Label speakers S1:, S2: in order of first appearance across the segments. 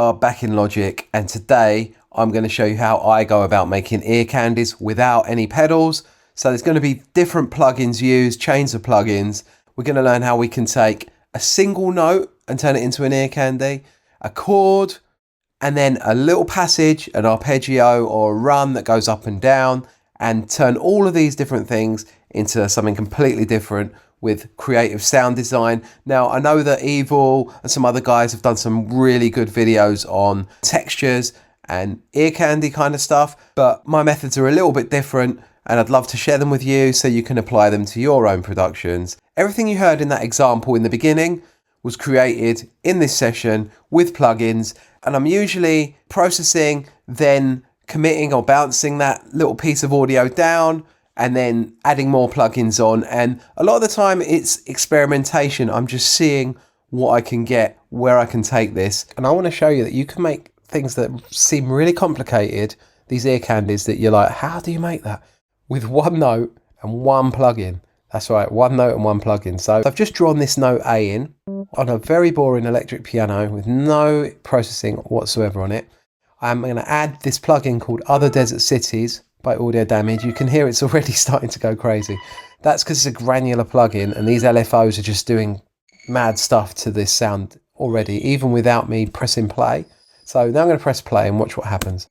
S1: are back in Logic, and today I'm going to show you how I go about making ear candies without any pedals. So there's going to be different plugins used, chains of plugins. We're going to learn how we can take a single note and turn it into an ear candy, a chord, and then a little passage, an arpeggio or a run that goes up and down, and turn all of these different things into something completely different with creative sound design. Now, I know that Evil and some other guys have done some really good videos on textures and ear candy kind of stuff, but my methods are a little bit different, and I'd love to share them with you so you can apply them to your own productions. Everything you heard in that example in the beginning was created in this session with plugins, and I'm usually processing, then committing or bouncing that little piece of audio down, and then adding more plugins on. And a lot of the time it's experimentation. I'm just seeing what I can get, where I can take this. And I want to show you that you can make things that seem really complicated, these ear candies that you're like, how do you make that? With one note and one plugin. That's right, one note and one plugin. So I've just drawn this note A in on a very boring electric piano with no processing whatsoever on it. I'm going to add this plugin called Other Desert Cities by Audio Damage. You can hear it's already starting to go crazy. That's because it's a granular plugin, and these LFOs are just doing mad stuff to this sound already, even without me pressing play. So now I'm going to press play and watch what happens.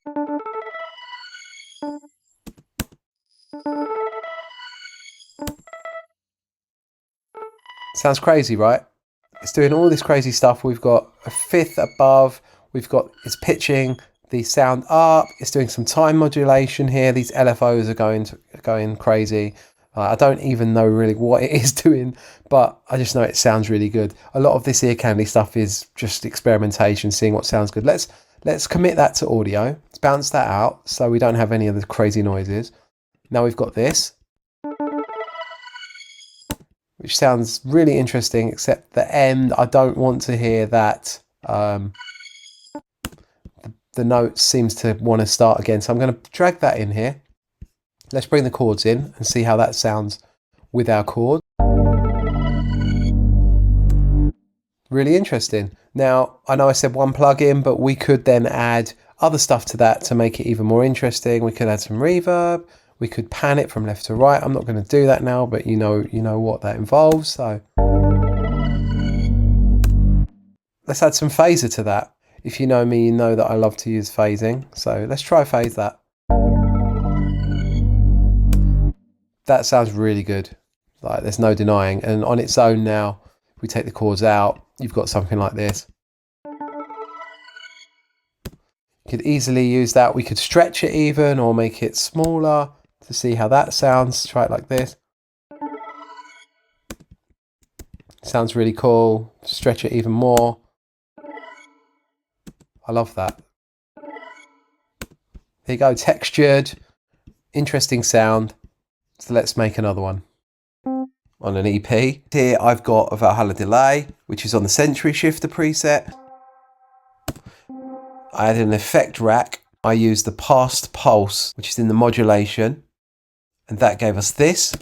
S1: Sounds crazy, right? It's doing all this crazy stuff. We've got a fifth above, it's pitching the sound up, it's doing some time modulation here. These LFOs are going crazy. I don't even know really what it is doing, but I just know it sounds really good. A lot of this ear candy stuff is just experimentation, seeing what sounds good. Let's commit that to audio. Let's bounce that out so we don't have any of the crazy noises. Now we've got this, which sounds really interesting, except the end, I don't want to hear that. The note seems to want to start again. So I'm going to drag that in here. Let's bring the chords in and see how that sounds with our chord. Really interesting. Now, I know I said one plugin, but we could then add other stuff to that to make it even more interesting. We could add some reverb. We could pan it from left to right. I'm not going to do that now, but you know what that involves. So let's add some phaser to that. If you know me, you know that I love to use phasing. So let's try phase that. That sounds really good. Like, there's no denying. And on its own now, if we take the chords out, you've got something like this. You could easily use that. We could stretch it even, or make it smaller to see how that sounds. Try it like this. Sounds really cool. Stretch it even more. I love that. There you go, textured, interesting sound. So let's make another one on an EP. Here I've got a Valhalla delay, which is on the Century Shifter preset. I added an effect rack. I used the past pulse, which is in the modulation, and that gave us this,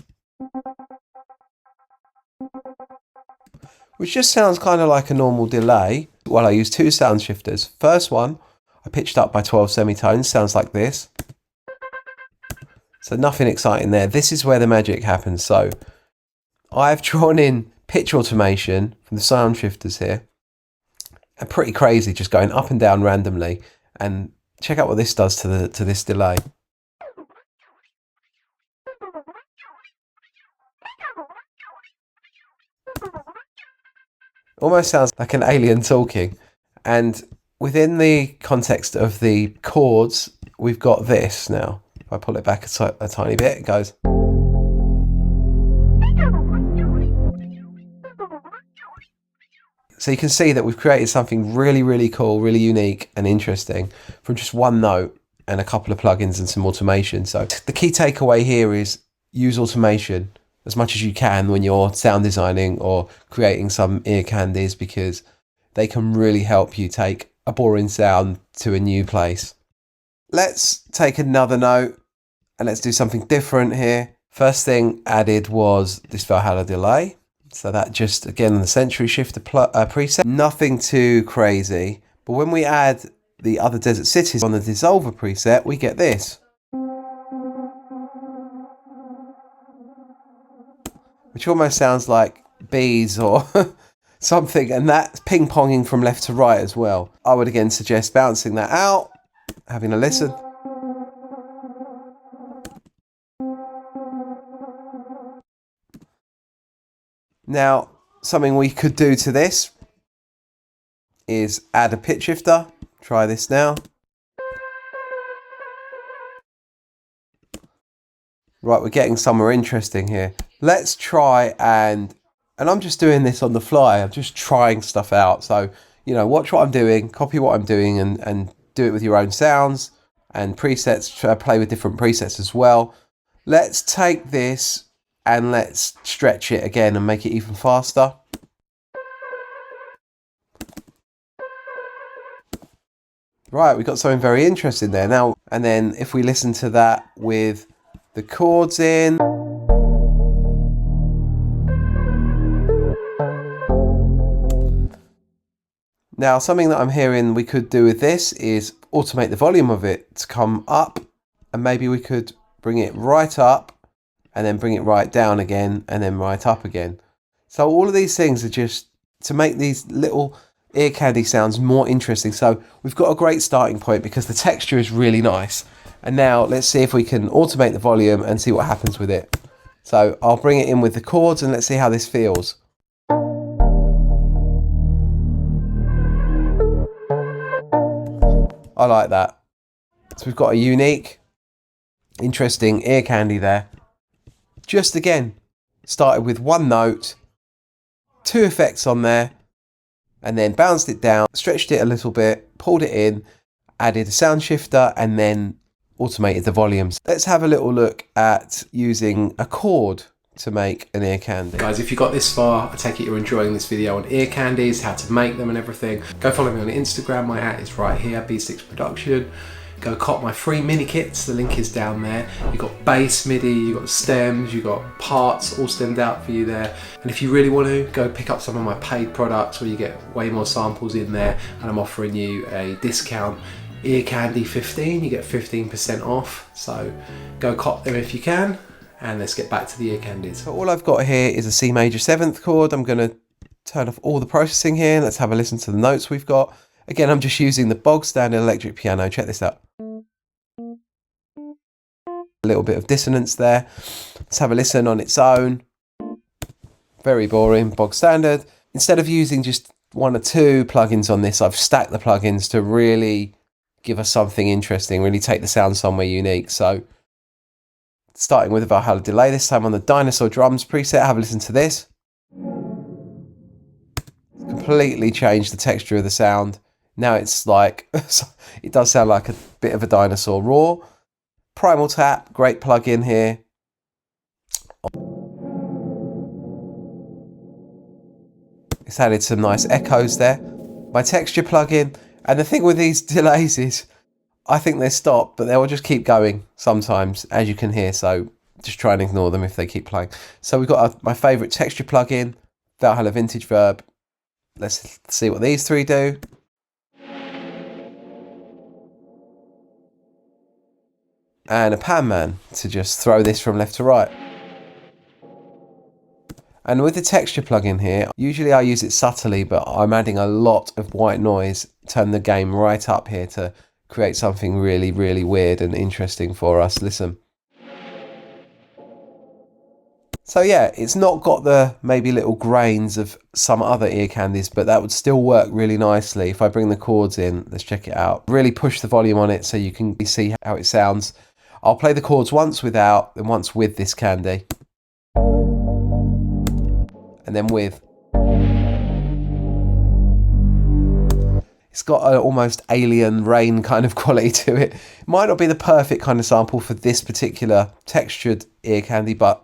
S1: which just sounds kind of like a normal delay. Well, I used two sound shifters. First one, I pitched up by 12 semitones, sounds like this. So nothing exciting there. This is where the magic happens. So I've drawn in pitch automation from the sound shifters here. And pretty crazy, just going up and down randomly. And check out what this does to this delay. Almost sounds like an alien talking. And within the context of the chords, we've got this now. If I pull it back a tiny bit, it goes. So you can see that we've created something really, really cool, really unique and interesting from just one note and a couple of plugins and some automation. So the key takeaway here is use automation as much as you can when you're sound designing or creating some ear candies, because they can really help you take a boring sound to a new place. Let's take another note and let's do something different here. First thing added was this Valhalla delay. So that just, again, on the Century Shifter preset. Nothing too crazy, But when we add the other desert cities on the dissolver preset, we get this, which almost sounds like bees or something, and that's ping-ponging from left to right as well. I would again suggest bouncing that out, having a listen. Now, something we could do to this is add a pitch shifter. Try this now. Right, we're getting somewhere interesting here. Let's try and I'm just doing this on the fly. I'm just trying stuff out. So, you know, watch what I'm doing, copy what I'm doing, and do it with your own sounds and presets. Play with different presets as well. Let's take this and let's stretch it again and make it even faster. Right, we've got something very interesting there now. And then if we listen to that with the chords in. Now, something that I'm hearing we could do with this is automate the volume of it to come up, and maybe we could bring it right up and then bring it right down again and then right up again. So all of these things are just to make these little ear candy sounds more interesting. So we've got a great starting point because the texture is really nice. And now let's see if we can automate the volume and see what happens with it. So I'll bring it in with the chords and let's see how this feels. I like that. So we've got a unique, interesting ear candy there. Just again, started with one note, two effects on there, and then bounced it down, stretched it a little bit, pulled it in, added a sound shifter, and then automated the volumes. Let's have a little look at using a chord to make an ear candy. Guys, if you got this far, I take it you're enjoying this video on ear candies, how to make them and everything. Go follow me on Instagram, my hat is right here, Stix Production. Go cop my free mini kits, the link is down there. You've got bass, MIDI, you've got stems, you've got parts all stemmed out for you there. And if you really want to, go pick up some of my paid products where you get way more samples in there, and I'm offering you a discount. Ear Candy 15, you get 15% off. So go cop them if you can. And let's get back to the ear candies. So all I've got here is a C major 7th chord. I'm going to turn off all the processing here. Let's have a listen to the notes we've got. Again, I'm just using the bog standard electric piano. Check this out. A little bit of dissonance there. Let's have a listen on its own. Very boring, bog standard. Instead of using just one or two plugins on this, I've stacked the plugins to really give us something interesting, really take the sound somewhere unique. So starting with a Valhalla delay, this time on the dinosaur drums preset. Have a listen to this. Completely changed the texture of the sound. Now it's like, it does sound like a bit of a dinosaur roar. Primal Tap, great plugin here. It's added some nice echoes there. My texture plugin, and the thing with these delays is, I think they stop, but they will just keep going sometimes, as you can hear, so just try and ignore them if they keep playing. So we've got my favourite texture plugin, Valhalla Vintage Verb. Let's see what these three do. And a Pan Man to just throw this from left to right. And with the texture plugin here, usually I use it subtly, but I'm adding a lot of white noise, turn the game right up here to create something really, really weird and interesting for us. Listen. So yeah, it's not got the maybe little grains of some other ear candies, but that would still work really nicely. If I bring the chords in, let's check it out. Really push the volume on it so you can see how it sounds. I'll play the chords once without and once with this candy. And then with. It's got an almost alien rain kind of quality to it. It might not be the perfect kind of sample for this particular textured ear candy, but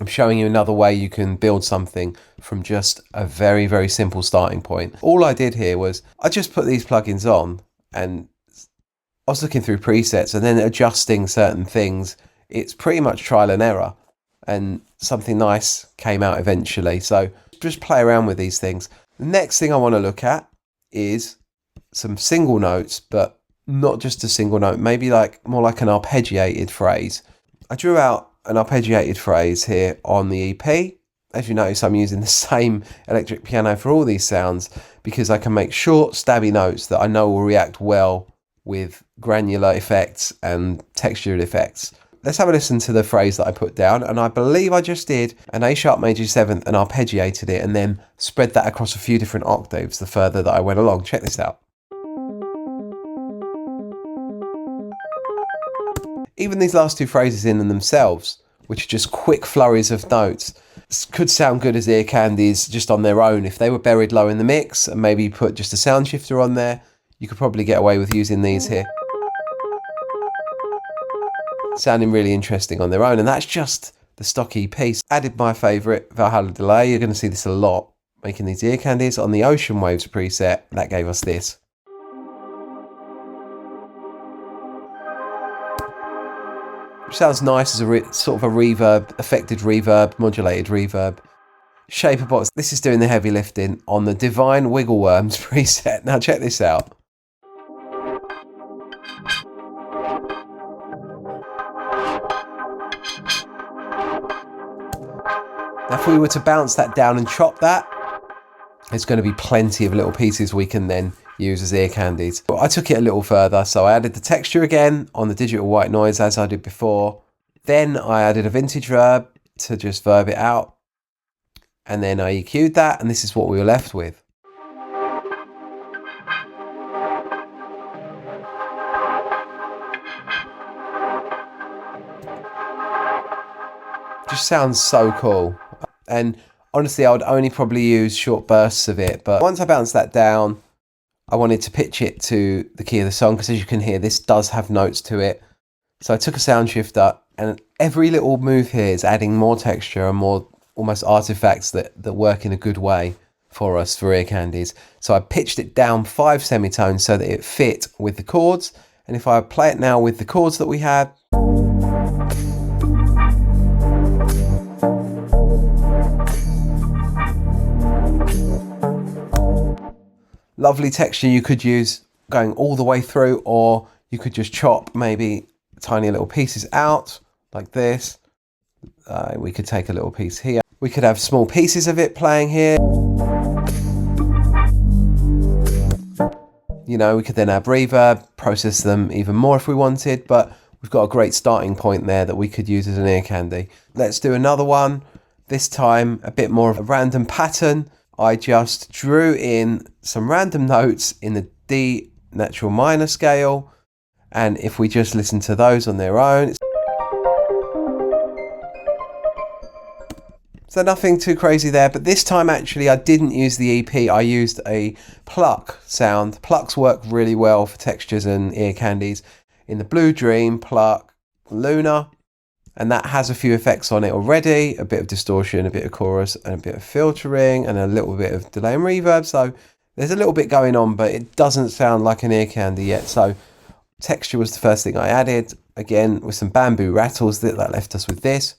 S1: I'm showing you another way you can build something from just a very, very simple starting point. All I did here was I just put these plugins on and I was looking through presets and then adjusting certain things. It's pretty much trial and error, and something nice came out eventually. So just play around with these things. The next thing I want to look at is some single notes, but not just a single note, maybe like more like an arpeggiated phrase. I drew out an arpeggiated phrase here on the EP. As you notice, I'm using the same electric piano for all these sounds because I can make short, stabby notes that I know will react well with granular effects and textured effects. Let's have a listen to the phrase that I put down, and I believe I just did an A sharp major 7th and arpeggiated it and then spread that across a few different octaves the further that I went along. Check this out. Even these last two phrases in themselves, which are just quick flurries of notes, could sound good as ear candies just on their own. If they were buried low in the mix and maybe put just a sound shifter on there, you could probably get away with using these here. Sounding really interesting on their own, and that's just the stock EP. Added my favourite, Valhalla Delay. You're going to see this a lot, making these ear candies on the Ocean Waves preset. That gave us this. Which sounds nice as a sort of a reverb, affected reverb, modulated reverb. Shaper Box, this is doing the heavy lifting on the Divine Wiggle Worms preset. Now check this out. Now if we were to bounce that down and chop that, there's going to be plenty of little pieces we can then use as ear candies. But I took it a little further, so I added the texture again on the digital white noise as I did before. Then I added a vintage verb to just verb it out. And then I EQ'd that, and this is what we were left with. Just sounds so cool. And honestly, I would only probably use short bursts of it, but once I bounced that down, I wanted to pitch it to the key of the song, because as you can hear, this does have notes to it. So I took a sound shifter, and every little move here is adding more texture and more almost artifacts that work in a good way for us for ear candies. So I pitched it down 5 semitones so that it fit with the chords. And if I play it now with the chords that we had, lovely texture you could use going all the way through, or you could just chop maybe tiny little pieces out like this. We could take a little piece here. We could have small pieces of it playing here. You know, we could then add reverb, process them even more if we wanted, but we've got a great starting point there that we could use as an ear candy. Let's do another one. This time a bit more of a random pattern. I just drew in some random notes in the D natural minor scale, and if we just listen to those on their own, so nothing too crazy there. But this time actually I didn't use the EP, I used a Pluck sound. Plucks work really well for textures and ear candies. In the Blue Dream, Pluck, Luna, and that has a few effects on it already, a bit of distortion, a bit of chorus, and a bit of filtering, and a little bit of delay and reverb. So there's a little bit going on, but it doesn't sound like an ear candy yet. So texture was the first thing I added, again with some bamboo rattles that left us with this.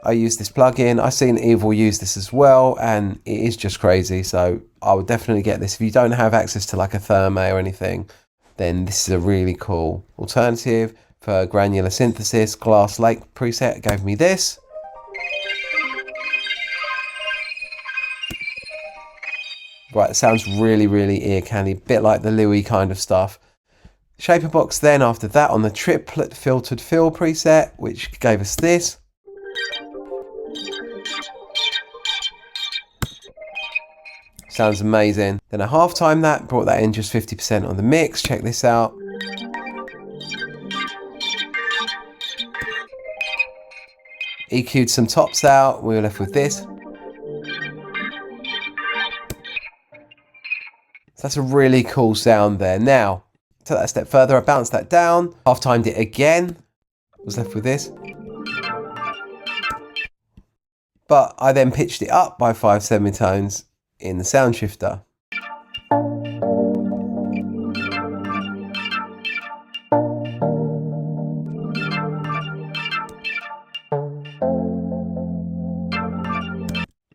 S1: I used this plugin. I've seen Evil use this as well, and it is just crazy. So I would definitely get this. If you don't have access to like a Therme or anything, then this is a really cool alternative. For granular synthesis, Glass Lake preset gave me this. Right, it sounds really, really ear candy, a bit like the lywie kind of stuff. Shaper Box then after that on the triplet filtered fill preset, which gave us this. Sounds amazing. Then I half-timed that, brought that in just 50% on the mix. Check this out. EQ'd some tops out, we were left with this. So that's a really cool sound there. Now, take that a step further, I bounced that down, half-timed it again, was left with this. But I then pitched it up by 5 semitones in the sound shifter.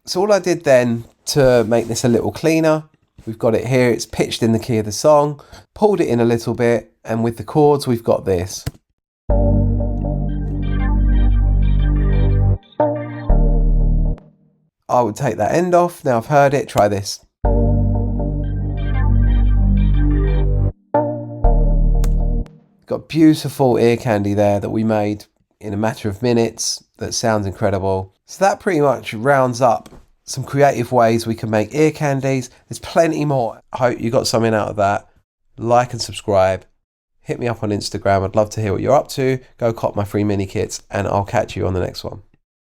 S1: So all I did then to make this a little cleaner We've got it here, it's pitched in the key of the song, pulled it in a little bit, and with the chords we've got this. I would take that end off. Now I've heard it, try this. Got beautiful ear candy there that we made in a matter of minutes that sounds incredible. So that pretty much rounds up some creative ways we can make ear candies. There's plenty more. I hope you got something out of that. Like and subscribe. Hit me up on Instagram. I'd love to hear what you're up to. Go cop my free mini kits and I'll catch you on the next one.